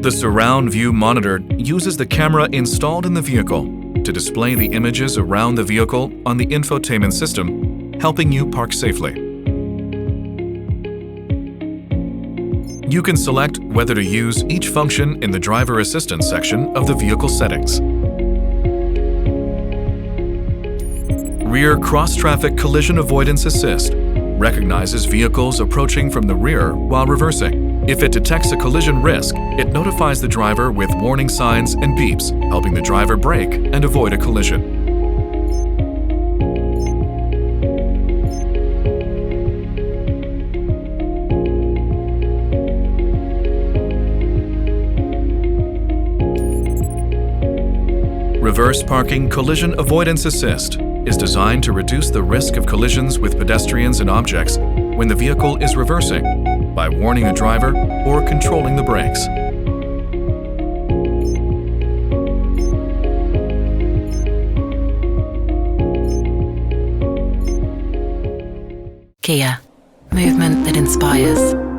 The surround view monitor uses the camera installed in the vehicle to display the images around the vehicle on the infotainment system, helping you park safely. You can select whether to use each function in the driver assistance section of the vehicle settings. Rear cross-traffic collision avoidance assist recognizes vehicles approaching from the rear while reversing. If it detects a collision risk, it notifies the driver with warning signs and beeps, helping the driver brake and avoid a collision. Reverse parking collision avoidance assist is designed to reduce the risk of collisions with pedestrians and objects when the vehicle is reversing by warning the driver or controlling the brakes. Kia, movement that inspires.